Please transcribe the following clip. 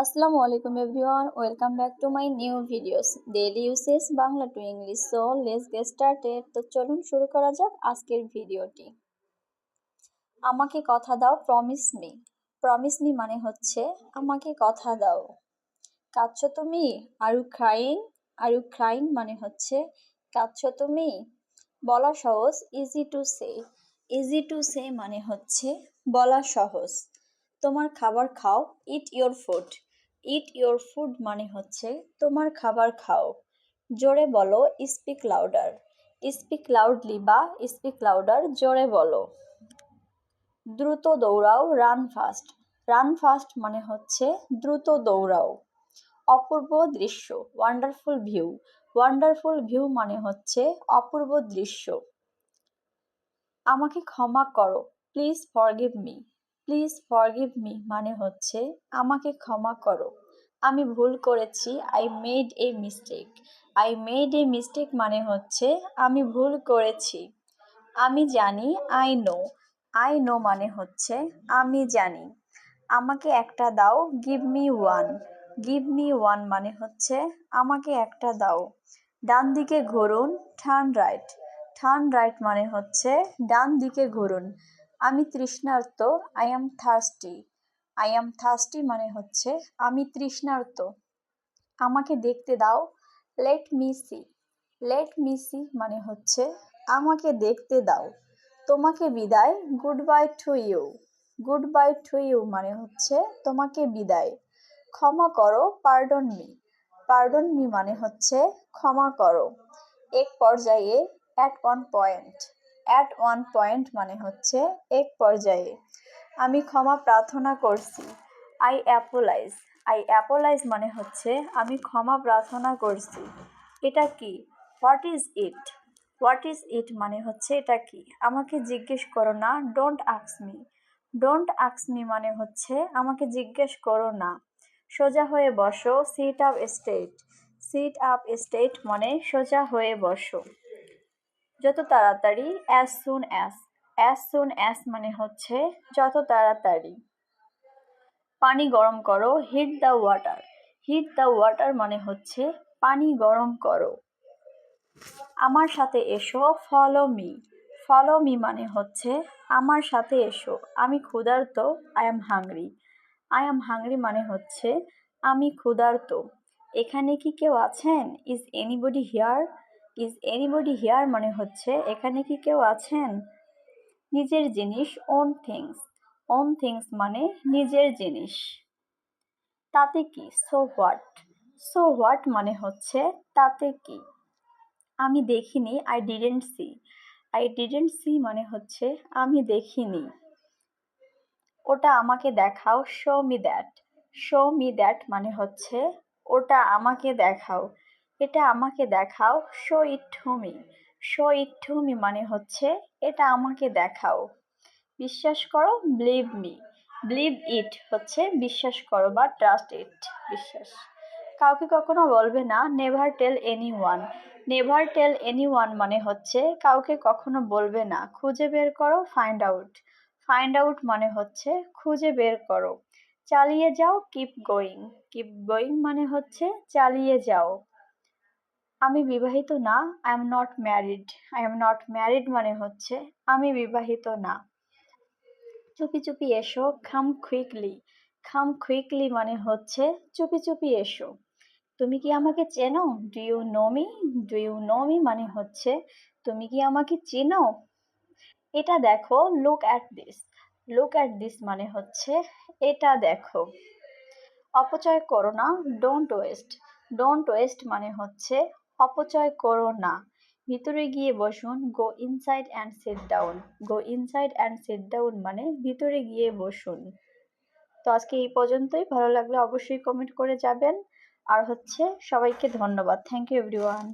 আসসালামু আলাইকুম everyone, welcome back to my new videos daily usage Bangla to English. So let's get started. তো চলুন শুরু করা যাক আজকের ভিডিওটি। আমাকে কথা দাও, প্রমিস মি। প্রমিস মি মানে হচ্ছে আমাকে কথা দাও। কাঁদছো তুমি? Are you crying? Are you crying মানে হচ্ছে কাঁদছো তুমি। বলা সহজ, easy to say. Easy to say মানে হচ্ছে বলা সহজ। তোমার খাবার খাও, eat your food. Eat your food মানে হচ্ছে তোমার খাবার খাও। জোরে বলো, স্পিক লাউডার। স্পিক লাউডলি বা স্পিক লাউডার, জোরে বলো। দ্রুত দৌড়াও, রান ফাস্ট। রান ফাস্ট মানে হচ্ছে দ্রুত দৌড়াও। অপূর্ব দৃশ্য, ওয়ান্ডারফুল ভিউ। ওয়ান্ডারফুল ভিউ মানে হচ্ছে অপূর্ব দৃশ্য। আমাকে ক্ষমা করো, please forgive me. Please forgive me মানে হচ্ছে আমাকে ক্ষমা করো। আমি ভুল করেছি, I made a mistake. I made a mistake মানে হচ্ছে আমি ভুল করেছি। আমি জানি, আই নো। আই নো মানে হচ্ছে আমি জানি। আমাকে একটা দাও, give me one. Give me one মানে হচ্ছে আমাকে একটা দাও। ডান দিকে ঘুরুন, টার্ন রাইট। টার্ন রাইট মানে হচ্ছে ডান দিকে ঘুরুন। আমি তৃষ্ণার্ত, I am thirsty. I am thirsty মানে হচ্ছে আমি তৃষ্ণার্ত। আমাকে দেখতে দাও, let me see. Let me see মানে হচ্ছে আমাকে দেখতে দাও। তোমাকে বিদায়, good bye to you. Good bye to you মানে হচ্ছে তোমাকে বিদায়। ক্ষমা করো, পার্ডন মি। পার্ডন মি মানে হচ্ছে ক্ষমা করো। এক পর্যায়ে, at one point. At one point মানে হচ্ছে এক পর্যায়ে। আমি ক্ষমা প্রার্থনা করছি, আই অ্যাপোলাইজ। আই অ্যাপোলাইজ মানে হচ্ছে আমি ক্ষমা প্রার্থনা করছি। এটা কি? What is it? What is it মানে হচ্ছে এটা কি। আমাকে জিজ্ঞেস করো না, don't ask me. Don't ask me মানে হচ্ছে আমাকে জিজ্ঞেস করো না। সোজা হয়ে বসো, sit up straight. Sit up straight মানে সোজা হয়ে বসো। যত তাড়াতাড়ি, as soon as. As soon as মানে হচ্ছে যত তাড়াতাড়ি। পানি গরম করো, heat the water. Heat the water মানে হচ্ছে পানি গরম করো। আমার সাথে এসো, ফলো মি। ফলো মি মানে হচ্ছে আমার সাথে এসো। আমি ক্ষুধার্ত, I am hungry. I am hungry মানে হচ্ছে আমি ক্ষুধার্ত। এখানে কি কেউ আছেন? Is anybody here? Is anybody here মানে হচ্ছে এখানে কি কেউ আছেন? নিজের জিনিস, ওন থিংস। ওন থিংস মানে নিজের জিনিস। তাতে কি? So what. সো হোয়াট মানে হচ্ছে তাতে কি। আমি দেখিনি, I didn't C. I didn't C মানে হচ্ছে আমি দেখিনি। ওটা আমাকে দেখাও, show me that. Show me that মানে হচ্ছে ওটা আমাকে দেখাও। এটা আমাকে দেখাও, show it to me. Show it to me মানে হচ্ছে এটা আমাকে দেখাও। বিশ্বাস করো, বিলিভ মি। বিলিভ ইট হচ্ছে বিশ্বাস করো বা ট্রাস্ট ইট, বিশ্বাস। কাউকে কখনো বলবে না, never tell anyone. Never tell anyone মানে হচ্ছে কাউকে কখনো বলবে না। খুঁজে বের করো, ফাইন্ড আউট। ফাইন্ড আউট মানে হচ্ছে খুঁজে বের করো। চালিয়ে যাও, কিপ গোয়িং। কিপ গোয়িং মানে হচ্ছে চালিয়ে যাও। আমি বিবাহিত না, I am not married. I am not married মানে হচ্ছে আমি বিবাহিত না। চুপি চুপি এসো, কাম কুইকলি। কাম কুইকলি মানে হচ্ছে চুপি চুপি এসো। তুমি কি আমাকে চেনো? Do you know me? Do you know me মানে হচ্ছে তুমি কি আমাকে চেনো? এটা দেখো, look at this. Look at this মানে হচ্ছে এটা দেখো। অপচয় করো না, ডোন্ট ওয়েস্ট। ডোন্ট ওয়েস্ট মানে হচ্ছে অপচয় করো না। ভিতরে গিয়ে বসুন, গো inside and sit down. Go inside and sit down মানে ভিতরে গিয়ে বসুন। তো আজকে এই পর্যন্তই। ভালো লাগলে অবশ্যই কমেন্ট করে যাবেন। আর হচ্ছে সবাইকে ধন্যবাদ। Thank you everyone.